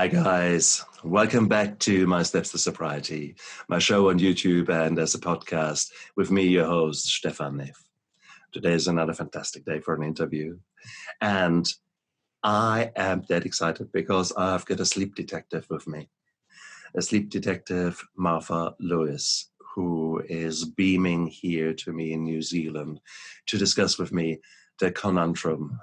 Hi guys, welcome back to My Steps to Sobriety, my show on YouTube and as a podcast with me, your host, Stefan Neff. Today is another fantastic day for an interview, and I am dead excited because I've got a sleep detective with me, a sleep detective, Martha Lewis, who is beaming here to me in New Zealand to discuss with me the conundrum,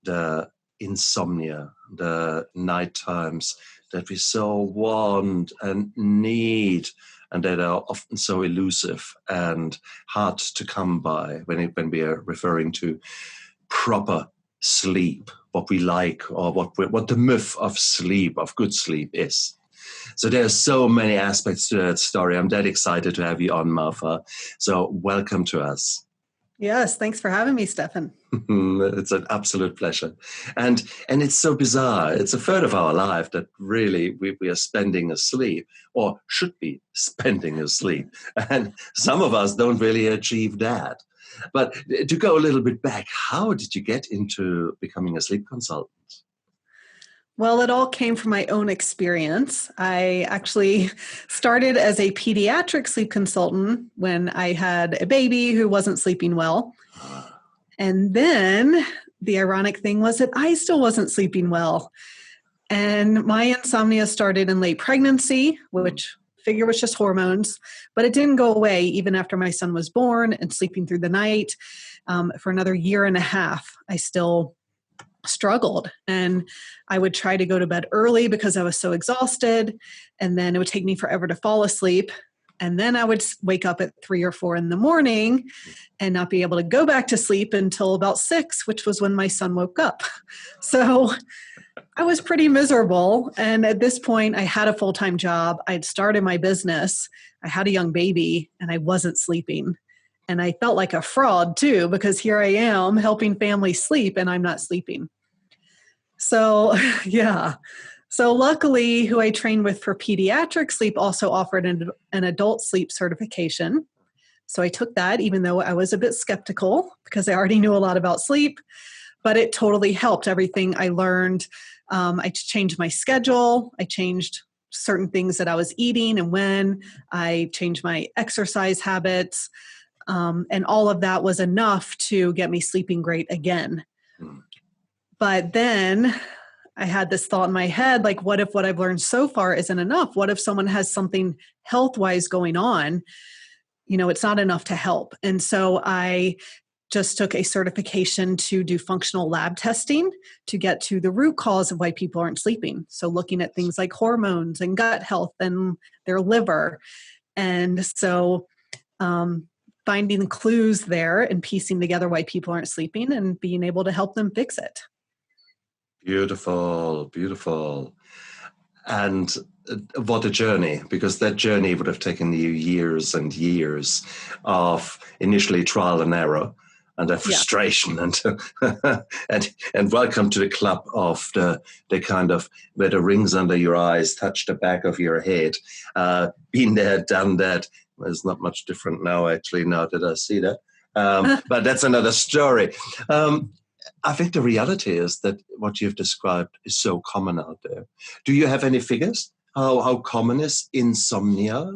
the insomnia, the night times that we so want and need, and that are often so elusive and hard to come by when we are referring to proper sleep, what we like, or what the myth of sleep, of good sleep, is. So there's so many aspects to that story. I'm dead excited to have you on, Martha. So welcome to us. Yes, thanks for having me, Stefan. It's an absolute pleasure. And it's so bizarre. It's a third of our life that really we are spending asleep, or should be spending asleep. And some of us don't really achieve that. But to go a little bit back, how did you get into becoming a sleep consultant? Well, it all came from my own experience. I actually started as a pediatric sleep consultant when I had a baby who wasn't sleeping well. And then the ironic thing was that I still wasn't sleeping well. And my insomnia started in late pregnancy, which I figure was just hormones, but it didn't go away even after my son was born and sleeping through the night. For another year and a half, I still struggled, and I would try to go to bed early because I was so exhausted, and then it would take me forever to fall asleep, and then I would wake up at 3 or 4 in the morning and not be able to go back to sleep until about 6, which was when my son woke up. So I was pretty miserable, and at this point I had a full-time job. I had started my business, I had a young baby, and I wasn't sleeping. And I felt like a fraud too, because here I am helping families sleep and I'm not sleeping. So, yeah. So luckily, who I trained with for pediatric sleep also offered an adult sleep certification. So I took that, even though I was a bit skeptical because I already knew a lot about sleep, but it totally helped everything I learned. I changed my schedule. I changed certain things that I was eating and when. I changed my exercise habits. And all of that was enough to get me sleeping great again. But then I had this thought in my head, like, what if what I've learned so far isn't enough? What if someone has something health-wise going on? It's not enough to help. And so I just took a certification to do functional lab testing to get to the root cause of why people aren't sleeping. So looking at things like hormones and gut health and their liver. And so, finding clues there and piecing together why people aren't sleeping and being able to help them fix it. Beautiful, beautiful. And what a journey, because that journey would have taken you years and years of initially trial and error and the frustration and welcome to the club of the kind of where the rings under your eyes touch the back of your head. Been there, done that. It's not much different now, actually, now that I see that. But that's another story. I think the reality is that what you've described is so common out there. Do you have any figures? How common is insomnia?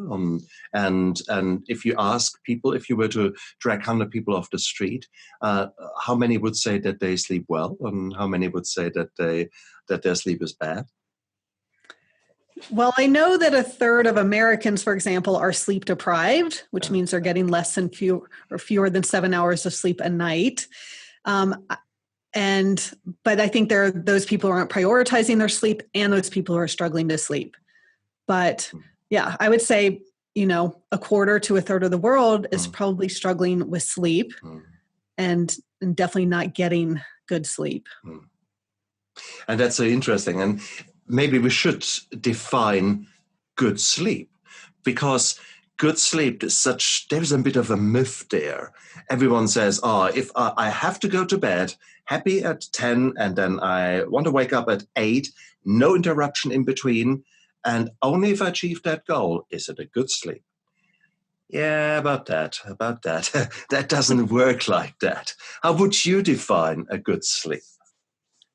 And if you ask people, if you were to drag 100 people off the street, how many would say that they sleep well, and how many would say that their sleep is bad? Well, I know that a third of Americans, for example, are sleep deprived, which means they're getting less than fewer than 7 hours of sleep a night. But I think there are those people who aren't prioritizing their sleep and those people who are struggling to sleep. But yeah, I would say, a quarter to a third of the world is probably struggling with sleep and definitely not getting good sleep. And that's so interesting. And maybe we should define good sleep, because good sleep is there's a bit of a myth there. Everyone says, if I have to go to bed happy at 10 and then I want to wake up at 8, no interruption in between, and only if I achieve that goal, is it a good sleep? Yeah, about that. That doesn't work like that. How would you define a good sleep?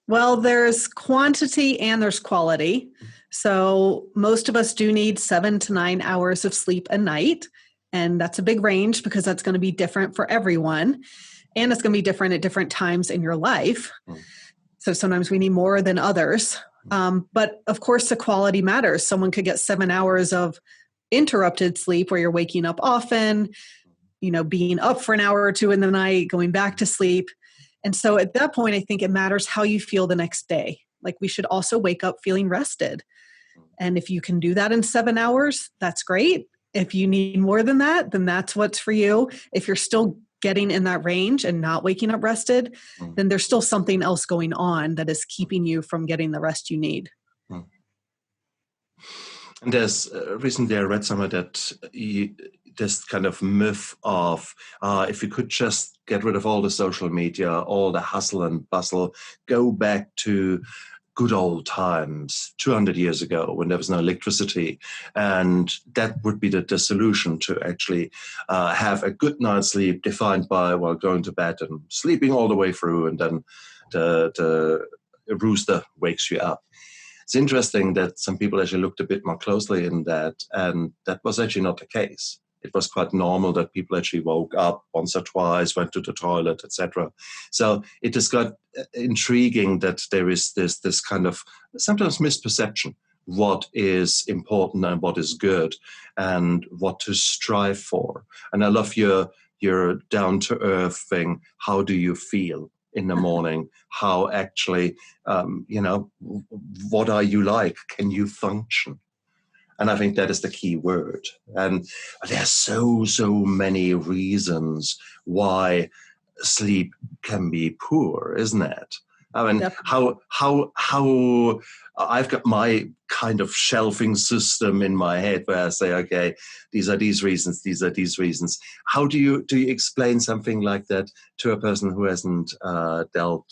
Well, there's quantity and there's quality. So most of us do need 7 to 9 hours of sleep a night. And that's a big range because that's going to be different for everyone. And it's going to be different at different times in your life. So sometimes we need more than others. But of course, the quality matters. Someone could get 7 hours of interrupted sleep where you're waking up often, being up for an hour or two in the night, going back to sleep. And so at that point, I think it matters how you feel the next day. Like we should also wake up feeling rested. And if you can do that in 7 hours, that's great. If you need more than that, then that's what's for you. If you're still getting in that range and not waking up rested, then there's still something else going on that is keeping you from getting the rest you need. And there's recently I read somewhere that this kind of myth of if you could just get rid of all the social media, all the hustle and bustle, go back to good old times 200 years ago when there was no electricity, and that would be the solution to actually have a good night's sleep defined by going to bed and sleeping all the way through, and then the rooster wakes you up. It's interesting that some people actually looked a bit more closely in that, and that was actually not the case. It was quite normal that people actually woke up once or twice, went to the toilet, etc. So it is quite intriguing that there is this kind of sometimes misperception what is important and what is good and what to strive for. And I love your down-to-earth thing. How do you feel in the morning? How actually, what are you like? Can you function? And I think that is the key word. And there are so many reasons why sleep can be poor, isn't it? I mean, Definitely. how I've got my kind of shelving system in my head where I say, okay, these are these reasons, these are these reasons. How do you explain something like that to a person who hasn't dealt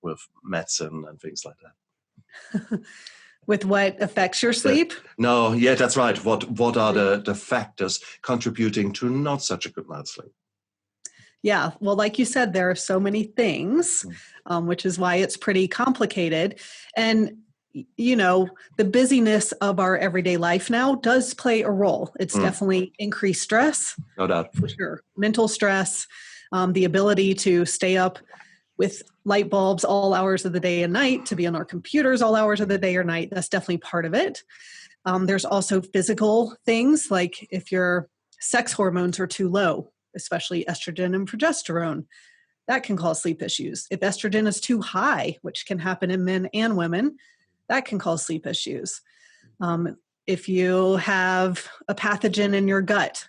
with medicine and things like that? With what affects your sleep? No, yeah, that's right. What are the factors contributing to not such a good night's sleep? Yeah, well, like you said, there are so many things, which is why it's pretty complicated. And, the busyness of our everyday life now does play a role. It's definitely increased stress. No doubt. For sure. Mental stress, the ability to stay up with light bulbs all hours of the day and night, to be on our computers all hours of the day or night. That's definitely part of it. There's also physical things like if your sex hormones are too low, especially estrogen and progesterone, that can cause sleep issues. If estrogen is too high, which can happen in men and women, that can cause sleep issues. If you have a pathogen in your gut,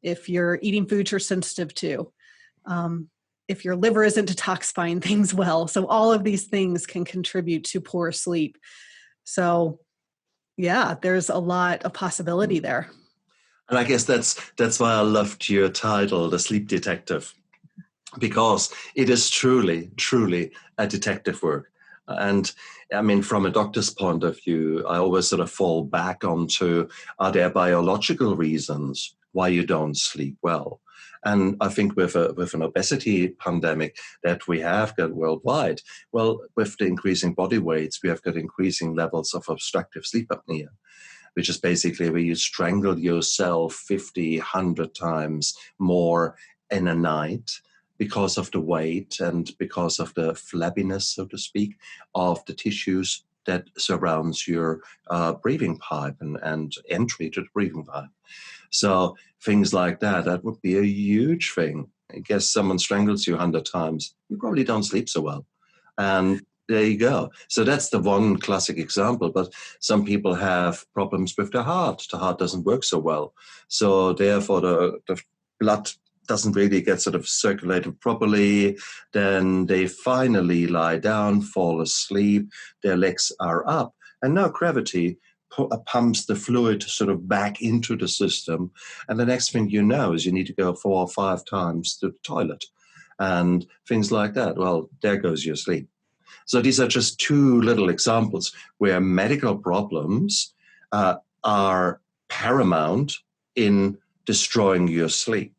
if you're eating foods you're sensitive to, if your liver isn't detoxifying things well. So all of these things can contribute to poor sleep. So yeah, there's a lot of possibility there. And I guess that's why I loved your title, The Sleep Detective, because it is truly a detective work. And I mean, from a doctor's point of view, I always sort of fall back onto, are there biological reasons why you don't sleep well? And I think with an obesity pandemic that we have got worldwide, well, with the increasing body weights, we have got increasing levels of obstructive sleep apnea, which is basically where you strangle yourself 50, 100 times more in a night because of the weight and because of the flabbiness, so to speak, of the tissues that surrounds your breathing pipe and entry to the breathing pipe. So things like that would be a huge thing. I guess someone strangles you 100 times, you probably don't sleep so well. And there you go. So that's the one classic example. But some people have problems with their heart. The heart doesn't work so well. So therefore, the blood doesn't really get sort of circulated properly. Then they finally lie down, fall asleep. Their legs are up. And now gravity pumps the fluid sort of back into the system. And the next thing you know is you need to go 4 or 5 times to the toilet and things like that. Well, there goes your sleep. So these are just 2 little examples where medical problems are paramount in destroying your sleep.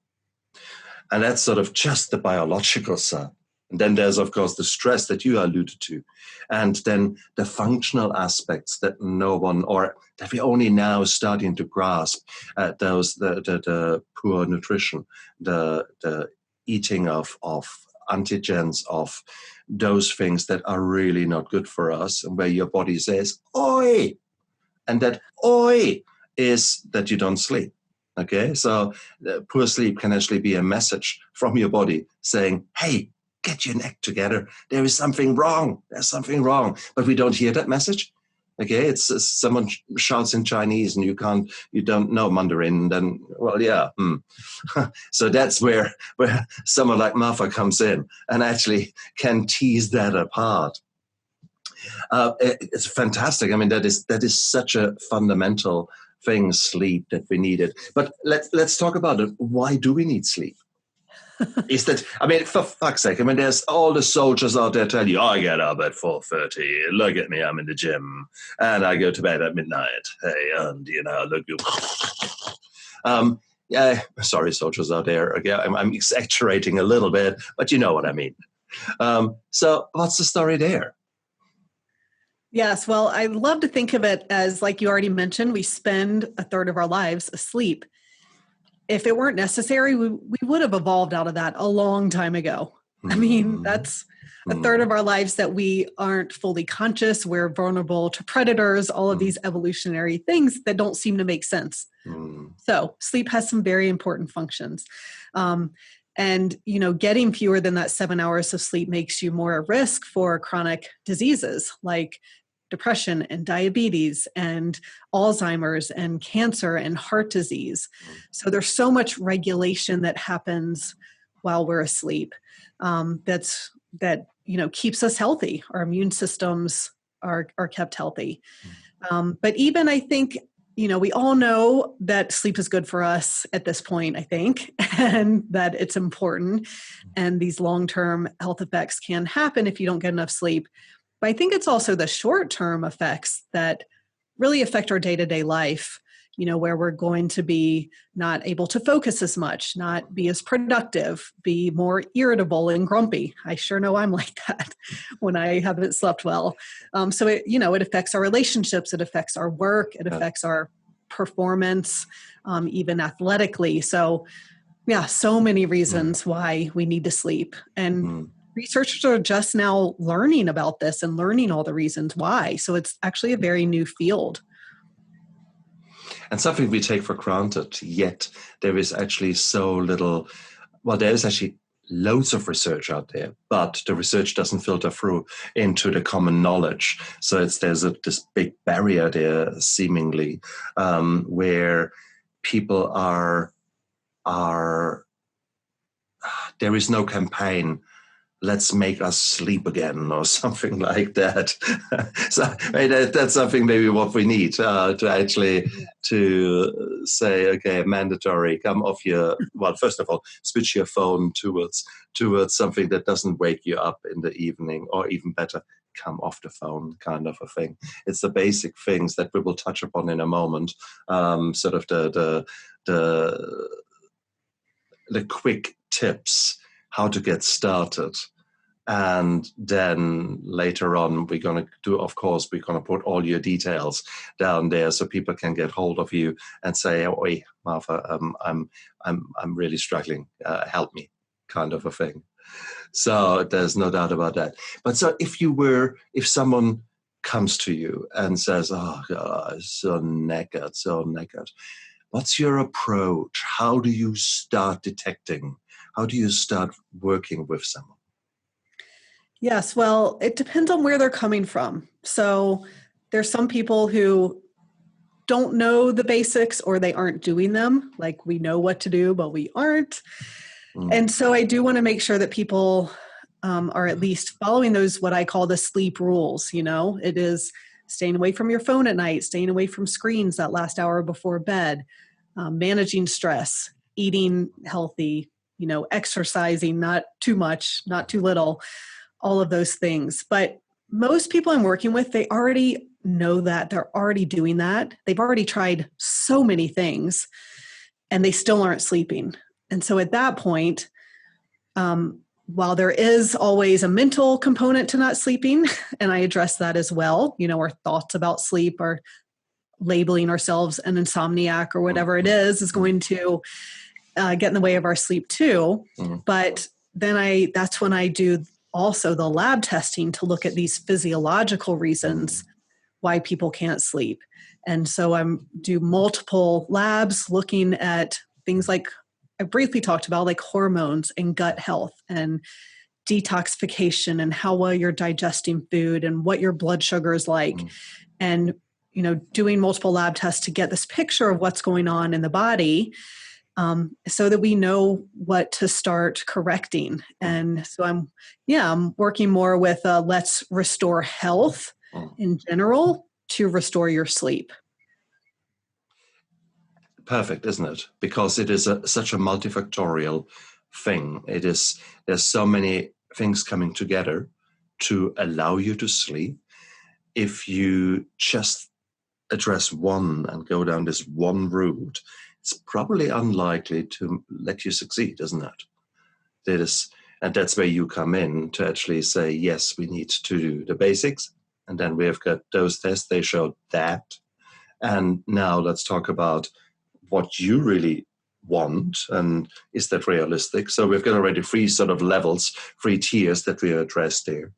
And that's sort of just the biological side. And then there's, of course, the stress that you alluded to. And then the functional aspects that no one, or that we're only now starting to grasp, the poor nutrition, the eating of antigens, of those things that are really not good for us, and where your body says, oi! And that oi is that you don't sleep. Okay, so poor sleep can actually be a message from your body saying, hey, get your neck together. There is something wrong. There's something wrong. But we don't hear that message. Okay, it's someone shouts in Chinese and you don't know Mandarin, then, well, yeah. So that's where someone like Martha comes in and actually can tease that apart. It's fantastic. I mean, that is such a fundamental thing, sleep, that we needed. But let's talk about it. Why do we need sleep? Is that, I mean, for fuck's sake, I mean, there's all the soldiers out there tell you, I get up at 4:30. Look at me, I'm in the gym, and I go to bed at midnight. Hey, and look, you. Yeah, sorry, soldiers out there. Again, I'm exaggerating a little bit, but you know what I mean. So, what's the story there? Yes, well, I love to think of it as, like you already mentioned, we spend a third of our lives asleep. If it weren't necessary, we would have evolved out of that a long time ago. I mean, that's a third of our lives that we aren't fully conscious. We're vulnerable to predators, all of these evolutionary things that don't seem to make sense. So sleep has some very important functions. And, getting fewer than that 7 hours of sleep makes you more at risk for chronic diseases like depression and diabetes and Alzheimer's and cancer and heart disease. So there's so much regulation that happens while we're asleep that keeps us healthy. Our immune systems are kept healthy. But even I think, we all know that sleep is good for us at this point, I think, and that it's important. And these long-term health effects can happen if you don't get enough sleep. But I think it's also the short-term effects that really affect our day-to-day life, where we're going to be not able to focus as much, not be as productive, be more irritable and grumpy. I sure know I'm like that when I haven't slept well. So it affects our relationships, it affects our work, it affects our performance, even athletically. So yeah, so many reasons why we need to sleep. And researchers are just now learning about this and learning all the reasons why. So it's actually a very new field. And something we take for granted, yet there is actually so little, well, there is actually loads of research out there, but the research doesn't filter through into the common knowledge. So there's this big barrier there, seemingly, where people are, there is no campaign, let's make us sleep again, or something like that. So that's something maybe what we need to actually to say, okay, mandatory, come off your, well, first of all, switch your phone towards something that doesn't wake you up in the evening, or even better, come off the phone, kind of a thing. It's the basic things that we will touch upon in a moment, sort of the quick tips, how to get started. And then later on, we're going to put all your details down there so people can get hold of you and say, "Oi, Martha, I'm really struggling. Help me," kind of a thing. So there's no doubt about that. But so if someone comes to you and says, "Oh God, so knackered," what's your approach? How do you start detecting? How do you start working with someone? Yes, well, it depends on where they're coming from. So there's some people who don't know the basics, or they aren't doing them. Like, we know what to do, but we aren't. And so I do want to make sure that people are at least following those, what I call the sleep rules. It is staying away from your phone at night, staying away from screens that last hour before bed, managing stress, eating healthy, exercising, not too much, not too little, all of those things. But most people I'm working with, they already know that. They're already doing that. They've already tried so many things and they still aren't sleeping. And so at that point, while there is always a mental component to not sleeping, and I address that as well, our thoughts about sleep or labeling ourselves an insomniac or whatever it is going to get in the way of our sleep too. But then that's when I do also the lab testing to look at these physiological reasons why people can't sleep. And so I do multiple labs looking at things like I briefly talked about, like hormones and gut health and detoxification and how well you're digesting food and what your blood sugar is like. And, doing multiple lab tests to get this picture of what's going on in the body so that we know what to start correcting. And so I'm working more with let's restore health in general to restore your sleep. Perfect, isn't it? Because it is such a multifactorial thing. There's so many things coming together to allow you to sleep. If you just address one and go down this one route, it's probably unlikely to let you succeed, isn't it? And that's where you come in to actually say, yes, we need to do the basics. And then we've got those tests, they showed that. And now let's talk about what you really want, and is that realistic? So we've got already 3 sort of levels, 3 tiers that we addressed there.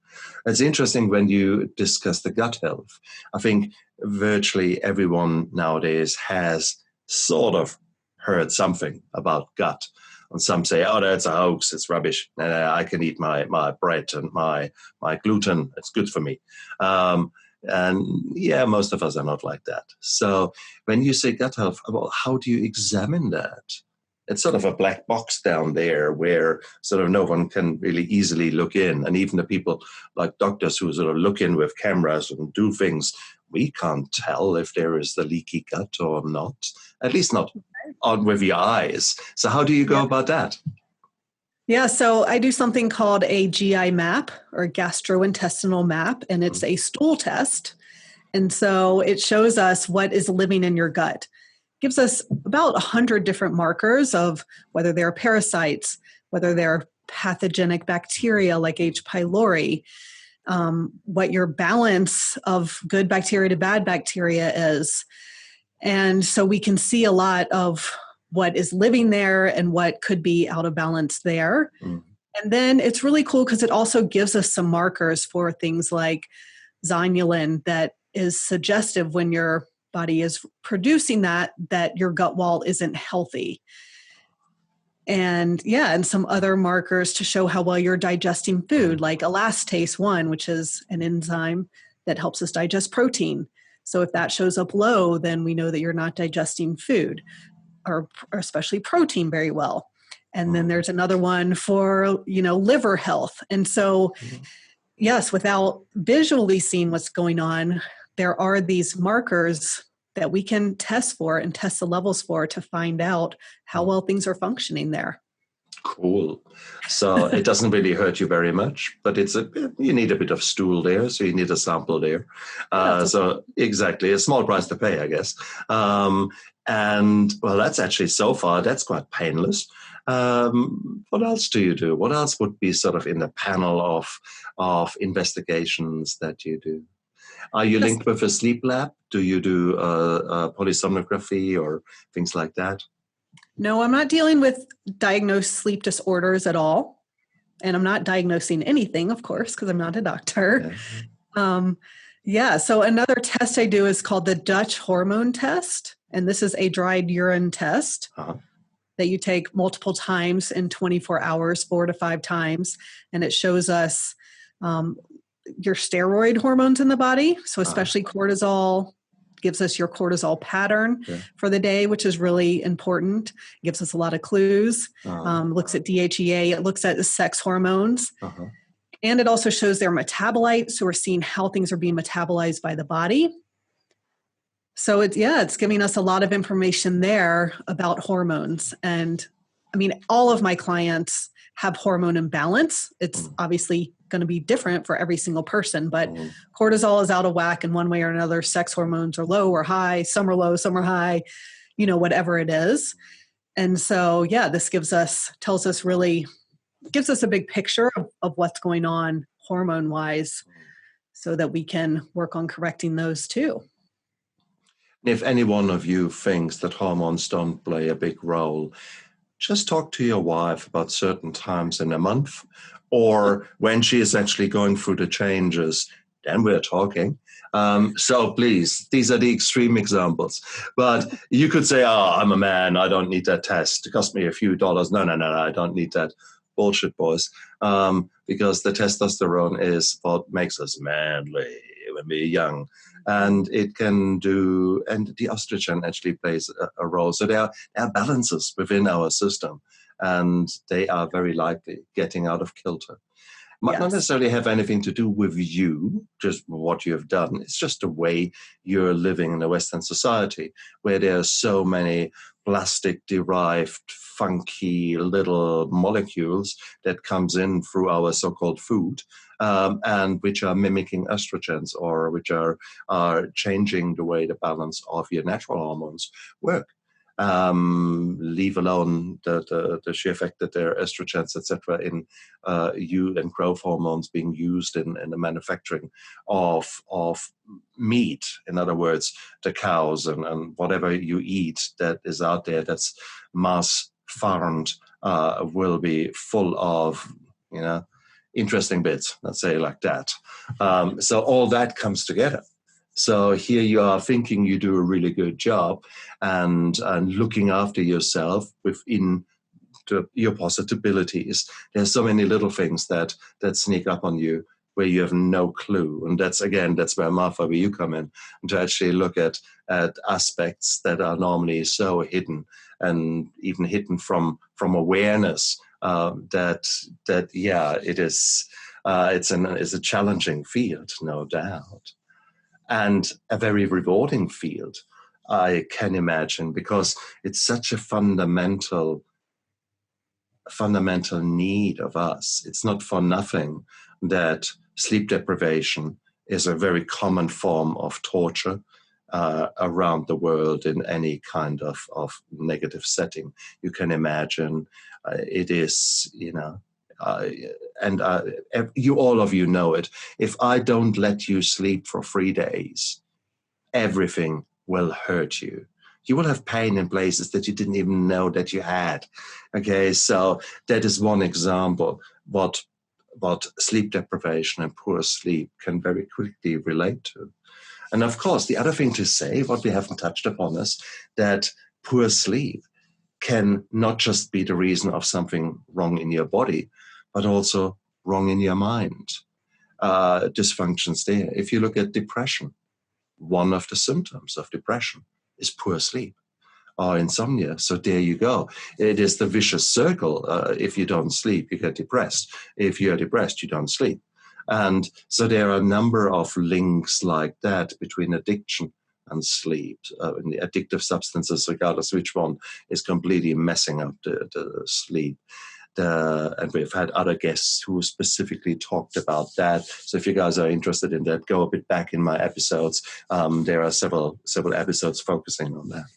It's interesting when you discuss the gut health. I think virtually everyone nowadays has sort of heard something about gut. And some say, oh, that's a hoax, it's rubbish. I can eat my bread and my gluten, it's good for me. And yeah, most of us are not like that. So when you say gut health, well, how do you examine that? It's sort of a black box down there where sort of no one can really easily look in. And even the people like doctors who sort of look in with cameras and do things, we can't tell if there is the leaky gut or not, at least not on with your eyes. So how do you go about that? Yeah, so I do something called a GI map or gastrointestinal map, and it's a stool test. And so it shows us what is living in your gut. It gives us about 100 different markers of whether they're parasites, whether they're pathogenic bacteria like H. pylori, what your balance of good bacteria to bad bacteria is. And so we can see a lot of what is living there and what could be out of balance there. And then it's really cool because it also gives us some markers for things like zonulin that is suggestive when your body is producing that your gut wall isn't healthy. And and some other markers to show how well you're digesting food, like elastase 1, which is an enzyme that helps us digest protein. So if that shows up low, then we know that you're not digesting food or especially protein very well. And then there's another one for, liver health. And so, yes, without visually seeing what's going on, there are these markers that we can test for and test the levels for to find out how well things are functioning there. Cool. So it doesn't really hurt you very much, but you need a bit of stool there, so you need a sample there. So exactly, a small price to pay, I guess. And well, that's actually so far, that's quite painless. What else do you do? What else would be sort of in the panel of investigations that you do? Are you linked with a sleep lab? Do you do polysomnography or things like that? No, I'm not dealing with diagnosed sleep disorders at all. And I'm not diagnosing anything, of course, because I'm not a doctor. So another test I do is called the Dutch hormone test. And this is a dried urine test that you take multiple times in 24 hours, 4 to 5 times. And it shows us your steroid hormones in the body. So especially cortisol, gives us your cortisol pattern for the day, which is really important. It gives us a lot of clues. Looks at DHEA. It looks at the sex hormones. And it also shows their metabolites. So we're seeing how things are being metabolized by the body. So it's giving us a lot of information there about hormones. And I mean, all of my clients have hormone imbalance. It's obviously going to be different for every single person, but cortisol is out of whack in one way or another. Sex hormones are low or high. Some are low, some are high, whatever it is. And so, this tells us really gives us a big picture of what's going on hormone-wise so that we can work on correcting those too. If any one of you thinks that hormones don't play a big role, just talk to your wife about certain times in a month, or when she is actually going through the changes, then we're talking. So please, these are the extreme examples. But you could say, oh, I'm a man, I don't need that test. It cost me a few dollars. No, I don't need that. Bullshit, boys. Because the testosterone is what makes us manly when we're young. And it can do, and the estrogen actually plays a role. So there are balances within our system, and they are very likely getting out of kilter. Might not necessarily have anything to do with you, just what you have done. It's just the way you're living in a Western society where there are so many plastic-derived, funky little molecules that comes in through our so-called food, and which are mimicking estrogens, or which are changing the way the balance of your natural hormones work. Leave alone the sheer fact that there are estrogens, etc., in and growth hormones being used in the manufacturing of meat. In other words, the cows and whatever you eat that is out there that's mass farmed will be full of, interesting bits, let's say like that. So all that comes together. So here you are thinking you do a really good job and looking after yourself within your possibilities. There's so many little things that sneak up on you where you have no clue. And that's where, Martha, where you come in, and to actually look at aspects that are normally so hidden, and even hidden from awareness, it is, it's a challenging field, no doubt. And a very rewarding field, I can imagine, because it's such a fundamental need of us. It's not for nothing that sleep deprivation is a very common form of torture around the world in any kind of negative setting you can imagine. It is, all of you know it. If I don't let you sleep for 3 days, everything will hurt you. You will have pain in places that you didn't even know that you had. Okay, so that is one example what sleep deprivation and poor sleep can very quickly relate to. And of course, the other thing to say, what we haven't touched upon, is that poor sleep can not just be the reason of something wrong in your body, but also wrong in your mind. Dysfunctions there. If you look at depression, one of the symptoms of depression is poor sleep or insomnia. So there you go. It is the vicious circle. If you don't sleep, you get depressed. If you're depressed, you don't sleep. And so there are a number of links like that between addiction and sleep. And the addictive substances, regardless which one, is completely messing up the sleep. And we've had other guests who specifically talked about that. So if you guys are interested in that, go a bit back in my episodes. There are several episodes focusing on that.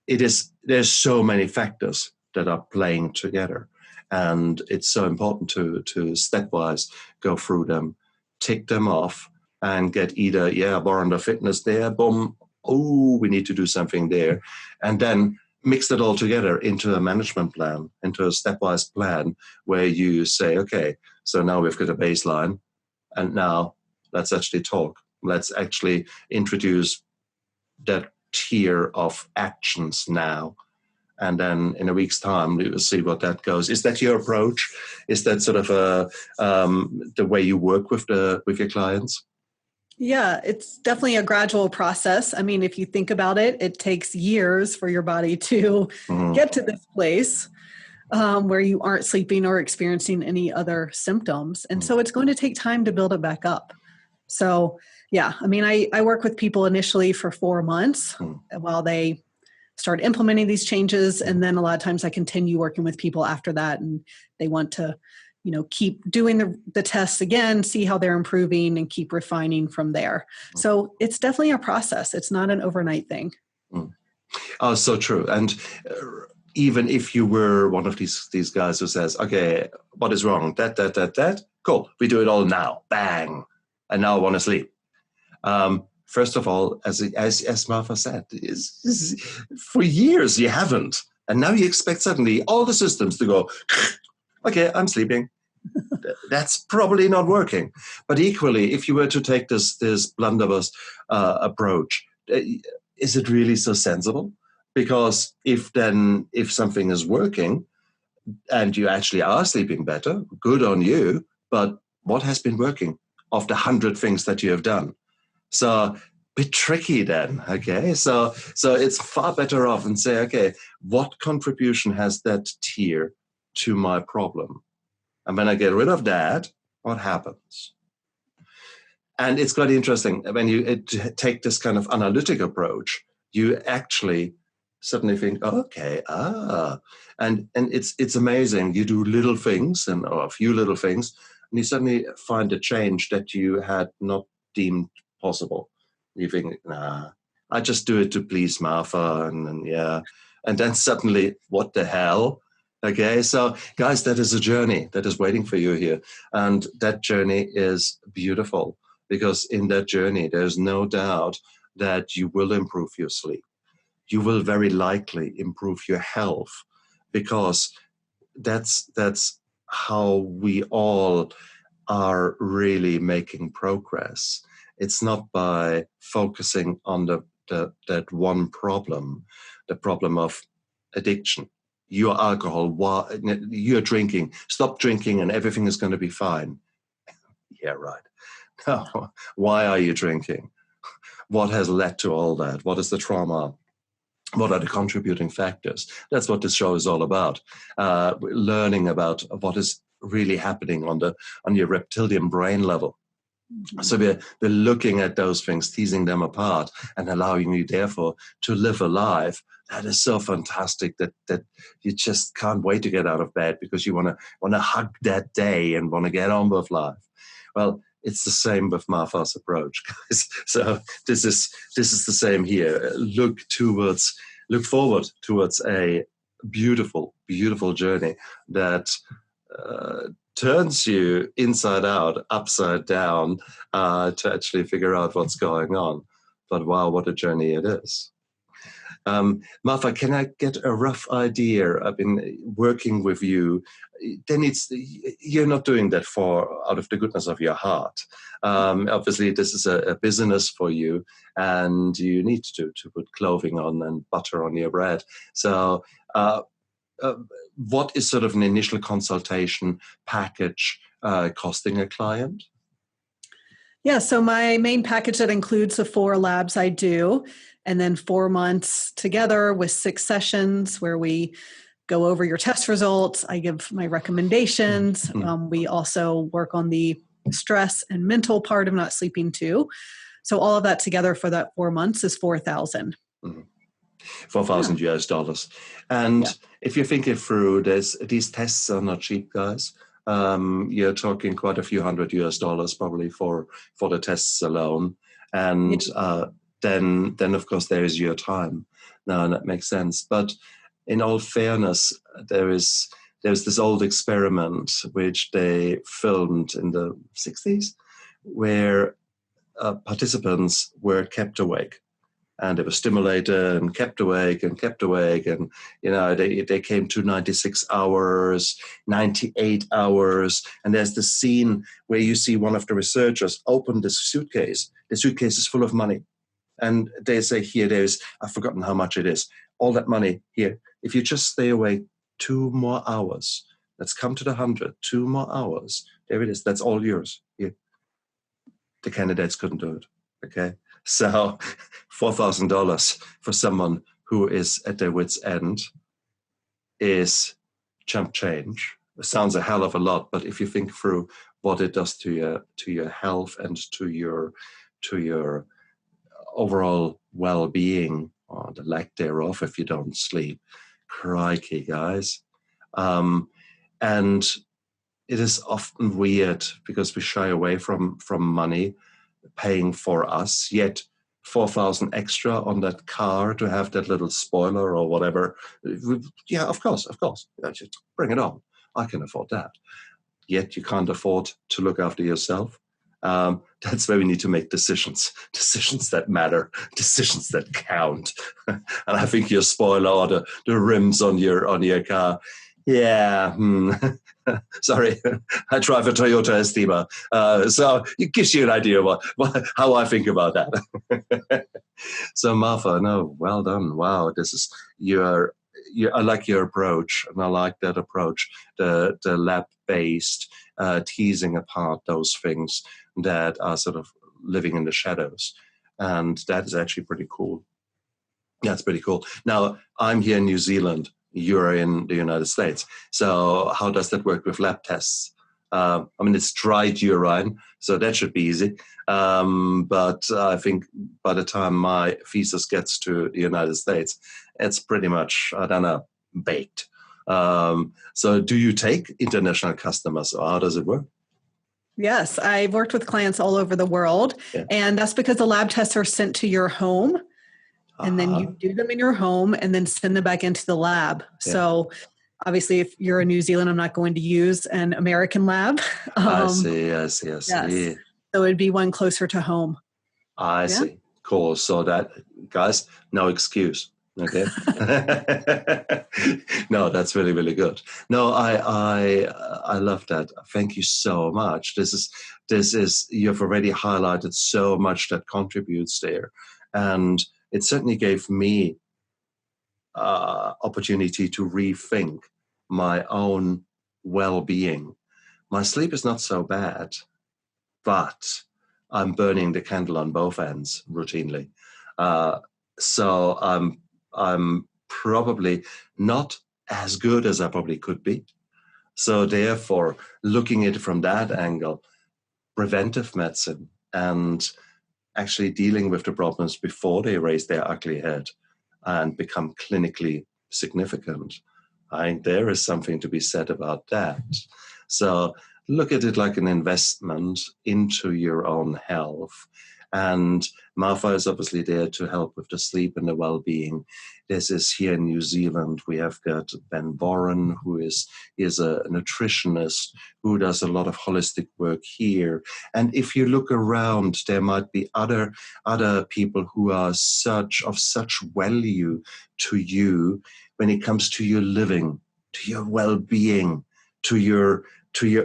There's so many factors that are playing together, and it's so important to stepwise go through them, tick them off, and get either, more on the fitness there, boom, we need to do something there, and then mix it all together into a management plan, into a stepwise plan where you say, okay, so now we've got a baseline, and now let's actually talk. Let's actually introduce that tier of actions now. And then in a week's time, we will see what that goes. Is that your approach? Is that sort of the way you work with your clients? Yeah, it's definitely a gradual process. I mean, if you think about it, it takes years for your body to get to this place where you aren't sleeping or experiencing any other symptoms. And so it's going to take time to build it back up. So, yeah, I mean, I work with people initially for 4 months while they start implementing these changes. And then a lot of times I continue working with people after that, and they want to keep doing the tests again, see how they're improving, and keep refining from there. So it's definitely a process. It's not an overnight thing. Oh, so true. And even if you were one of these guys who says, okay, what is wrong? That. Cool. We do it all now. Bang. And now I want to sleep. First of all, as Martha said, for years you haven't. And now you expect suddenly all the systems to go, okay, I'm sleeping. That's probably not working. But equally, if you were to take this blunderbuss approach, is it really so sensible? Because if something is working and you actually are sleeping better, good on you. But what has been working of the 100 things that you have done? So bit tricky then, okay? So it's far better off and say, okay, what contribution has that tier to my problem? And when I get rid of that, what happens? And it's quite interesting. When you take this kind of analytic approach, you actually suddenly think, okay, and it's amazing. You do little things or a few little things, and you suddenly find a change that you had not deemed possible. You think, nah, I just do it to please Martha, and then suddenly, what the hell? Okay, so guys, that is a journey that is waiting for you here, and that journey is beautiful because in that journey, there's no doubt that you will improve your sleep. You will very likely improve your health because that's how we all are really making progress. It's not by focusing on that one problem, the problem of addiction. You're alcohol, you're drinking, stop drinking and everything is going to be fine. Yeah, right. No. Why are you drinking? What has led to all that? What is the trauma? What are the contributing factors? That's what this show is all about. Learning about what is really happening on your reptilian brain level. Mm-hmm. So we're looking at those things, teasing them apart, and allowing you, therefore, to live a life that is so fantastic that you just can't wait to get out of bed because you want to hug that day and want to get on with life. Well, it's the same with Martha's approach, guys. So this is the same here. Look forward towards a beautiful, beautiful journey that turns you inside out, upside down, to actually figure out what's going on. But wow, what a journey it is. Martha, can I get a rough idea? I've been working with you. Then you're not doing that out of the goodness of your heart. Obviously, this is a business for you, and you need to put clothing on and butter on your bread. So what is sort of an initial consultation package costing a client? Yeah, so my main package that includes the 4 labs I do, and then 4 months together with 6 sessions where we go over your test results. I give my recommendations. We also work on the stress and mental part of not sleeping too. So all of that together for that 4 months is $4,000. Mm-hmm. $4,000. And if you think it through, these tests are not cheap, guys. You're talking quite a few $100 probably for the tests alone. And then of course there is your time. Now, and that makes sense. But in all fairness, there's this old experiment which they filmed in the 60s where participants were kept awake. And they were stimulated and kept awake. And, they came to 96 hours, 98 hours. And there's this scene where you see one of the researchers open this suitcase. The suitcase is full of money. And they say, here, I've forgotten how much it is. All that money here. If you just stay awake 2 more hours, let's come to the 100, 2 more hours. There it is. That's all yours. Here. The candidates couldn't do it. Okay. So $4,000 for someone who is at their wit's end is chump change. It sounds a hell of a lot, but if you think through what it does to your health and to your overall well-being, or the lack thereof if you don't sleep, crikey, guys. And it is often weird because we shy away from money paying for us, yet 4,000 extra on that car to have that little spoiler or whatever, yeah, of course, just bring it on. I can afford that. Yet you can't afford to look after yourself. That's where we need to make decisions that matter, decisions that count. And I think your spoiler or the rims on your car, yeah, sorry, I drive a Toyota Estima, so it gives you an idea of how I think about that. So Martha, no, well done. Wow, this is I like your approach, and I like that approach, the lab-based, teasing apart those things that are sort of living in the shadows. And that is actually pretty cool. That's pretty cool. Now, I'm here in New Zealand. You're in the United States. So how does that work with lab tests? I mean, it's dried urine, so that should be easy. But I think by the time my thesis gets to the United States, it's pretty much, I don't know, baked. So do you take international customers, or how does it work? Yes, I've worked with clients all over the world, and that's because the lab tests are sent to your home. And then you do them in your home and then send them back into the lab. Yeah. So obviously, if you're in New Zealand, I'm not going to use an American lab. I see. Yes. So it'd be one closer to home. I see. Cool. So that, guys, no excuse. Okay. No, that's really, really good. No, I love that. Thank you so much. This is you've already highlighted so much that contributes there. And it certainly gave me opportunity to rethink my own well-being. My sleep is not so bad, but I'm burning the candle on both ends routinely. So I'm probably not as good as I probably could be. So therefore, looking at it from that angle, preventive medicine and actually dealing with the problems before they raise their ugly head and become clinically significant. I think there is something to be said about that. So look at it like an investment into your own health. And Martha is obviously there to help with the sleep and the well-being. This is here in New Zealand. We have got Ben Warren, who is a nutritionist who does a lot of holistic work here. And if you look around, there might be other people who are of such value to you when it comes to your living, to your well-being, to your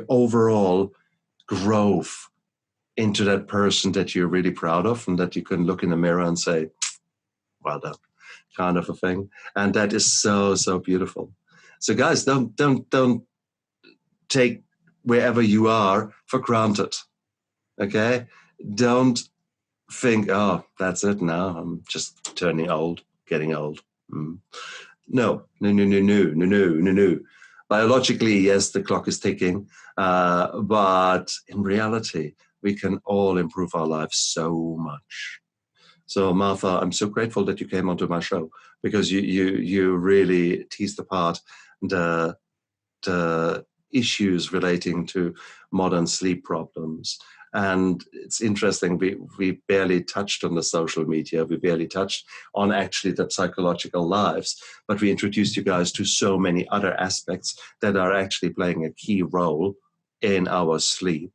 overall growth into that person that you're really proud of and that you can look in the mirror and say, well done, kind of a thing. And that is so, so beautiful. So guys, don't take wherever you are for granted, okay? Don't think, oh, that's it now. I'm just turning old, getting old. No. Biologically, yes, the clock is ticking, but in reality, we can all improve our lives so much. So, Martha, I'm so grateful that you came onto my show because you really teased apart the issues relating to modern sleep problems. And it's interesting, we barely touched on the social media, we barely touched on actually the psychological lives, but we introduced you guys to so many other aspects that are actually playing a key role in our sleep.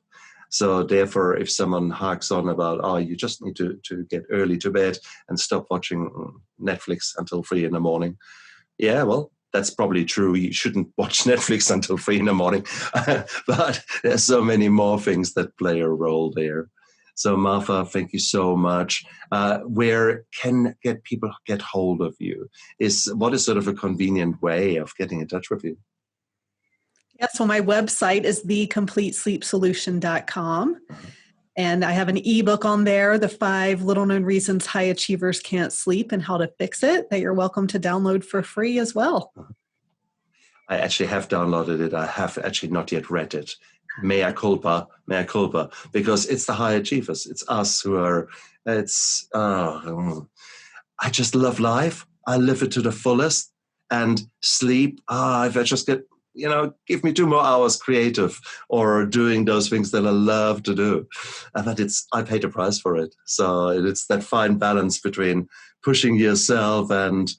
So therefore, if someone harks on about, oh, you just need to get early to bed and stop watching Netflix until 3 a.m. Yeah, well, that's probably true. You shouldn't watch Netflix until 3 a.m. But there's so many more things that play a role there. So Martha, thank you so much. Where can people get hold of you? What is sort of a convenient way of getting in touch with you? Yeah, so my website is thecompletesleepsolution.com. And I have an ebook on there, the 5 little known reasons high achievers can't sleep and how to fix it, that you're welcome to download for free as well. I actually have downloaded it. I have actually not yet read it. Mea culpa, because it's the high achievers. It's us who are, I just love life. I live it to the fullest. And sleep, if I just get give me 2 more hours creative or doing those things that I love to do. But I paid a price for it. So it's that fine balance between pushing yourself and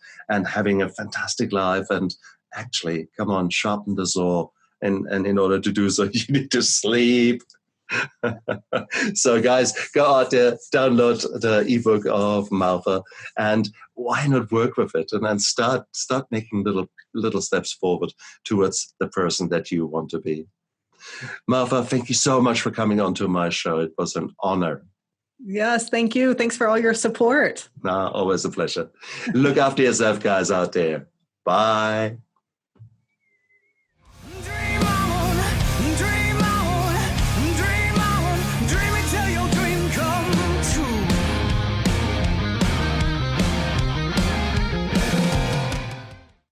having a fantastic life, and actually, come on, sharpen the saw. And in order to do so, you need to sleep. So guys, go out there, download the ebook of Martha, and why not work with it and then start making little steps forward towards the person that you want to be. Martha, thank you so much for coming on to my show. It was an honor. Yes, thank you. Thanks for all your support. Always a pleasure. Look after yourself, guys out there. Bye.